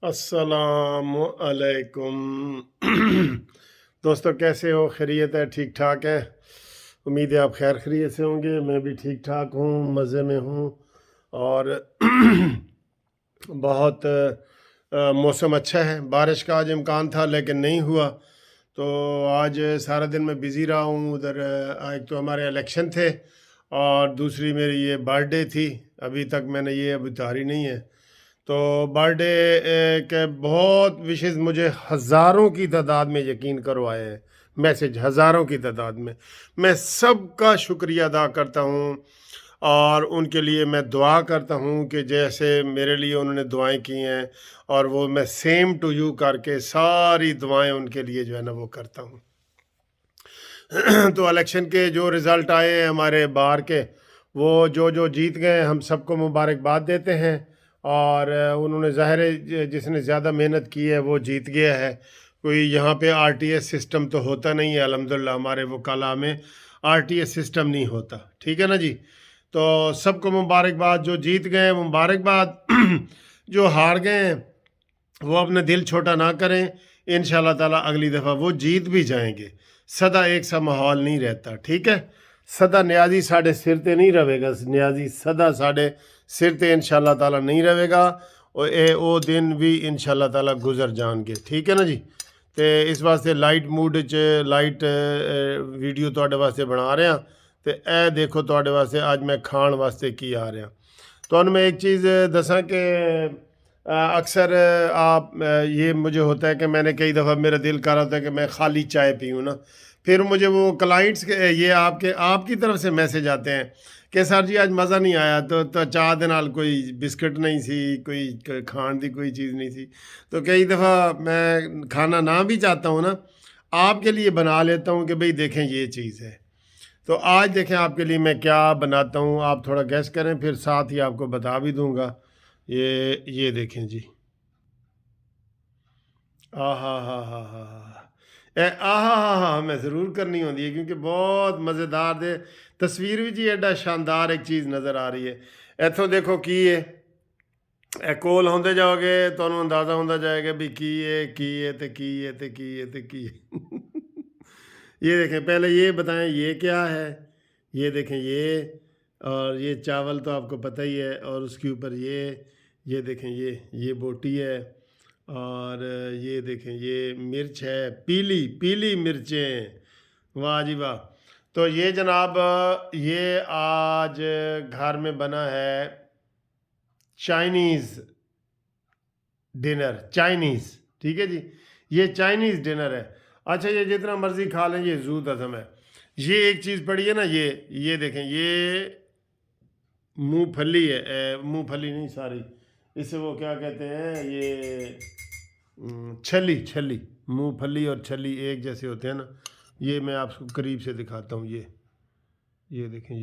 अस्सलाम अलैकुम। दोस्तों, कैसे हो? खैरियत है? ठीक ठाक है? उम्मीद है आप खैर खैरियत से होंगे। मैं भी ठीक ठाक हूँ, मज़े में हूँ। और बहुत मौसम अच्छा है। बारिश का आज इम्कान था लेकिन नहीं हुआ। तो आज सारा दिन मैं बिज़ी रहा हूँ। उधर एक तो हमारे इलेक्शन थे और दूसरी मेरी ये बर्थडे थी। अभी तक मैंने ये अभी उतारी नहीं है। तो बर्थडे के बहुत विशेष मुझे हज़ारों की तादाद में, यकीन करो, आए हैं मैसेज, हज़ारों की तादाद में। मैं सबका शुक्रिया अदा करता हूँ और उनके लिए मैं दुआ करता हूँ कि जैसे मेरे लिए उन्होंने दुआएं की हैं, और वो मैं सेम टू यू करके सारी दुआएं उनके लिए जो है ना वो करता हूँ। तो इलेक्शन के जो रिज़ल्ट आए हैं हमारे बाहर के, वो जो जो जीत गए हम सबको मुबारकबाद देते हैं। और उन्होंने ज़ाहिर है जिसने ज़्यादा मेहनत की है वो जीत गया है। कोई यहाँ पे आरटीएस सिस्टम तो होता नहीं है अल्हम्दुलिल्लाह। हमारे वकाला में आरटीएस सिस्टम नहीं होता, ठीक है ना जी। तो सबको मुबारकबाद, जो जीत गए मुबारकबाद। जो हार गए हैं वो अपना दिल छोटा ना करें, इंशाल्लाह ताला अगली दफ़ा वो जीत भी जाएंगे। सदा एक सा माहौल नहीं रहता, ठीक है। सदा न्याजी साढ़े सिर ते नहीं रहेगा, न्याजी सदा साढ़े सिर ते इंशाल्लाह ताला नहीं रहेगा। और वो दिन भी इंशाल्लाह ताला गुजर जाएंगे, ठीक है ना जी। तो इस वास्ते लाइट मूड च लाइट वीडियो तुहाडे वास्ते बना रहे हैं। तो ए देखो तुहाडे वास्ते अज मैं खाण वास्ते की आ रहा। तो मैं एक चीज़ दसा कि अक्सर ये मुझे होता है कि मैंने कई दफ़ा मेरा दिल कर रहा था कि मैं खाली चाय पीऊँ ना। फिर मुझे वो क्लाइंट्स के ये आपकी तरफ से मैसेज आते हैं कि सर जी आज मज़ा नहीं आया। तो चाह दे नाल कोई बिस्किट नहीं सी, कोई खाण दी कोई चीज़ नहीं सी। तो कई दफ़ा मैं खाना ना भी चाहता हूँ ना, आपके लिए बना लेता हूँ कि भाई देखें ये चीज़ है। तो आज देखें आपके लिए मैं क्या बनाता हूँ, आप थोड़ा गैस करें, फिर साथ ही आपको बता भी दूंगा। ये देखें जी। आ हा मैं ज़रूर करनी होती है क्योंकि बहुत मज़ेदार दे तस्वीर भी जी एडा शानदार एक चीज़ नज़र आ रही है। इतों देखो की है, कोल होंदे जाओगे तो अंदाज़ा होंदा जाएगा भी की है तो की है तो की है तो की है। ये देखें, पहले ये बताएं ये क्या है। ये देखें ये, और ये चावल तो आपको पता ही है, और उसके ऊपर ये देखें ये बोटी है। और ये देखें ये मिर्च है, पीली पीली मिर्चें, वाह जी वाह। तो ये जनाब ये आज घर में बना है चाइनीज़ डिनर, चाइनीज़, ठीक है जी। ये चाइनीज़ डिनर है। अच्छा, ये जितना मर्ज़ी खा लें, ये जूद हज़म है। ये एक चीज़ पड़ी है ना, ये देखें, ये मूंगफली है, मूंगफली नहीं सारी, इसे वो क्या कहते हैं, ये छली, छली। मूंगफली और छली एक जैसे होते हैं ना। ये मैं आपको करीब से दिखाता हूँ। ये देखें,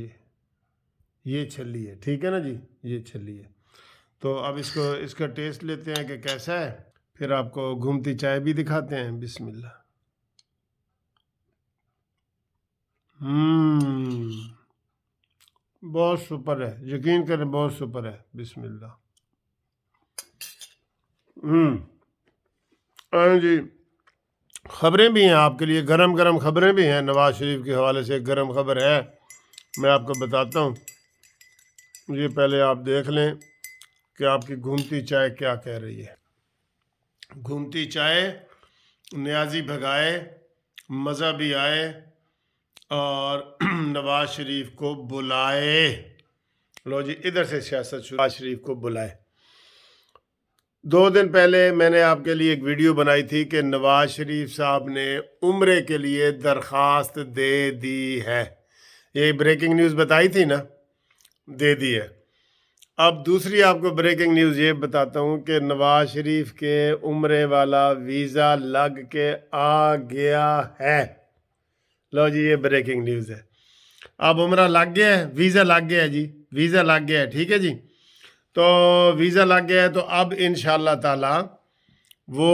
ये छली है, ठीक है ना जी। ये छली है। तो अब इसका टेस्ट लेते हैं कि कैसा है, फिर आपको घूमती चाय भी दिखाते हैं। बिस्मिल्लाह। बहुत सुपर है, यकीन करें बहुत सुपर है। बिस्मिल्लाह। जी, खबरें भी हैं आपके लिए, गरम गरम खबरें भी हैं। नवाज शरीफ के हवाले से एक गरम खबर है, मैं आपको बताता हूँ। ये पहले आप देख लें कि आपकी घूमती चाय क्या कह रही है। घूमती चाय, न्याजी भगाए, मज़ा भी आए, और नवाज शरीफ को बुलाए। लो जी, इधर से सियासत शुरू। नवाज शरीफ को बुलाए। 2 दिन पहले मैंने आपके लिए एक वीडियो बनाई थी कि नवाज शरीफ साहब ने उम्रे के लिए दरख्वास्त दे दी है। ये ब्रेकिंग न्यूज़ बताई थी ना, दे दी है। अब दूसरी आपको ब्रेकिंग न्यूज़ ये बताता हूँ कि नवाज शरीफ के उम्रे वाला वीज़ा लग के आ गया है। लो जी, ये ब्रेकिंग न्यूज़ है। अब उम्रा लग गया है, वीज़ा लग गया है जी, वीज़ा लग गया है, ठीक है जी। तो वीज़ा लग गया है, तो अब इंशाल्लाह ताला वो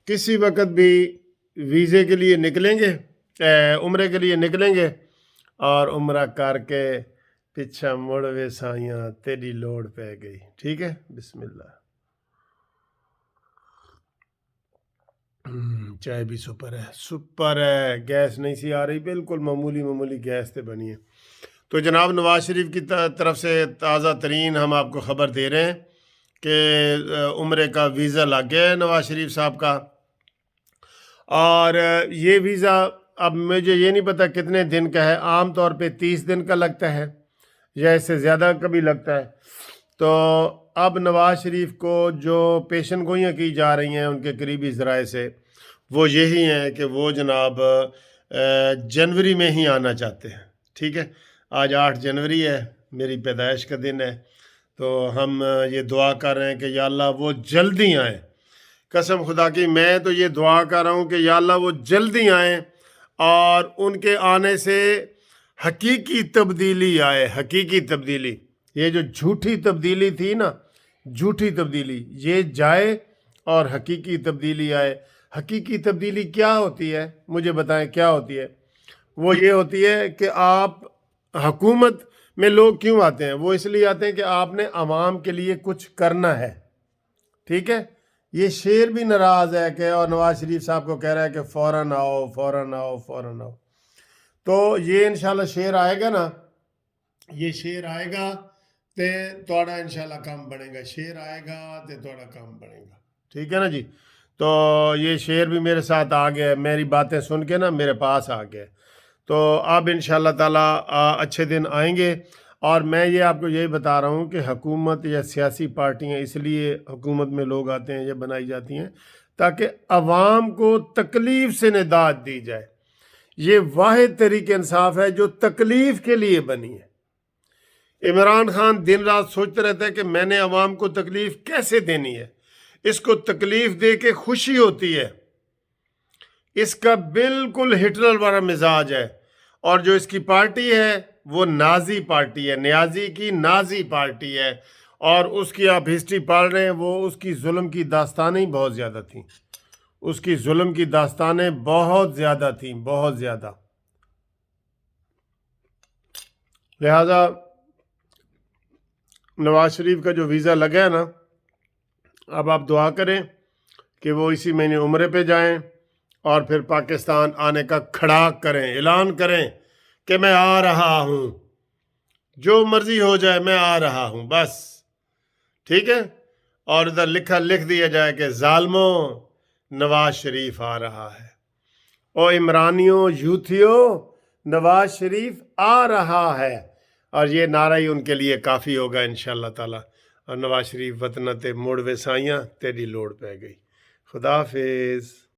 किसी वक्त भी वीज़े के लिए निकलेंगे, उम्रे के लिए निकलेंगे, और उम्रा करके पिछा मुड़ वे साइयाँ तेरी लोड़ पै गई, ठीक है। बिस्मिल्लाह। چائے بھی سپر ہے، گیس نہیں سی آ رہی، بالکل معمولی گیس تے بنی ہے۔ تو جناب نواز شریف کی طرف سے تازہ ترین ہم آپ کو خبر دے رہے ہیں کہ عمرے کا ویزا لگ گیا ہے نواز شریف صاحب کا، اور یہ ویزا اب مجھے یہ نہیں پتہ کتنے دن کا ہے، عام طور پہ 30 دن کا لگتا ہے یا اس سے زیادہ کبھی لگتا ہے۔ تو اب نواز شریف کو جو پیشن گوئیاں کی جا رہی ہیں ان کے قریبی ذرائع سے، وہ یہی ہیں کہ وہ جناب جنوری میں ہی آنا چاہتے ہیں۔ ٹھیک ہے، آج 8 جنوری ہے، میری پیدائش کا دن ہے، تو ہم یہ دعا کر رہے ہیں کہ یا اللہ وہ جلدی آئیں۔ قسم خدا کی میں تو یہ دعا کر رہا ہوں کہ یا اللہ وہ جلدی آئیں اور ان کے آنے سے حقیقی تبدیلی آئے، حقیقی تبدیلی۔ یہ جو جھوٹی تبدیلی تھی نا، جھوٹی تبدیلی، یہ جائے اور حقیقی تبدیلی آئے۔ حقیقی تبدیلی کیا ہوتی ہے؟ مجھے بتائیں کیا ہوتی ہے؟ وہ یہ ہوتی ہے کہ آپ حکومت میں لوگ کیوں آتے ہیں؟ وہ اس لیے آتے ہیں کہ آپ نے عوام کے لیے کچھ کرنا ہے۔ ٹھیک ہے، یہ شیر بھی ناراض ہے کہ اور نواز شریف صاحب کو کہہ رہا ہے کہ فوراً آؤ فوراً آؤ فوراً آؤ۔ تو یہ انشاءاللہ شیر آئے گا نا، یہ شیر آئے گا تے توڑا انشاءاللہ کام بنے گا، شیر آئے گا تے توڑا کام بنے گا۔ ٹھیک ہے نا جی؟ تو یہ شیر بھی میرے ساتھ آ گیا، میری باتیں سن کے نا میرے پاس آ گیا۔ تو اب انشاءاللہ تعالیٰ اچھے دن آئیں گے، اور میں یہ آپ کو یہی بتا رہا ہوں کہ حکومت یا سیاسی پارٹیاں اس لیے حکومت میں لوگ آتے ہیں یا بنائی جاتی ہیں تاکہ عوام کو تکلیف سے نجات دی جائے۔ یہ واحد طریق انصاف ہے جو تکلیف کے لیے بنی ہے۔ عمران خان دن رات سوچتے رہتا ہے کہ میں نے عوام کو تکلیف کیسے دینی ہے، اس کو تکلیف دے کے خوشی ہوتی ہے، اس کا بالکل ہٹلر والا مزاج ہے۔ اور جو اس کی پارٹی ہے وہ نازی پارٹی ہے، نیازی کی نازی پارٹی ہے، اور اس کی آپ ہسٹری پڑھ رہے ہیں، وہ اس کی ظلم کی داستانیں بہت زیادہ تھیں، اس کی ظلم کی داستانیں بہت زیادہ تھیں، بہت زیادہ۔ لہذا نواز شریف کا جو ویزا لگا ہے نا، اب آپ دعا کریں کہ وہ اسی مہینے عمرے پہ جائیں اور پھر پاکستان آنے کا کھڑاک کریں، اعلان کریں کہ میں آ رہا ہوں، جو مرضی ہو جائے میں آ رہا ہوں، بس۔ ٹھیک ہے، اور ادھر لکھ دیا جائے کہ ظالموں نواز شریف آ رہا ہے، او عمرانیوں یوتھیوں نواز شریف آ رہا ہے، اور یہ نعرہ ہی ان کے لیے کافی ہوگا انشاءاللہ تعالی۔ اور نواز شریف وطنہ تے موڑ وے سائیاں تیری لوڑ پہ گئی۔ خدا حافظ۔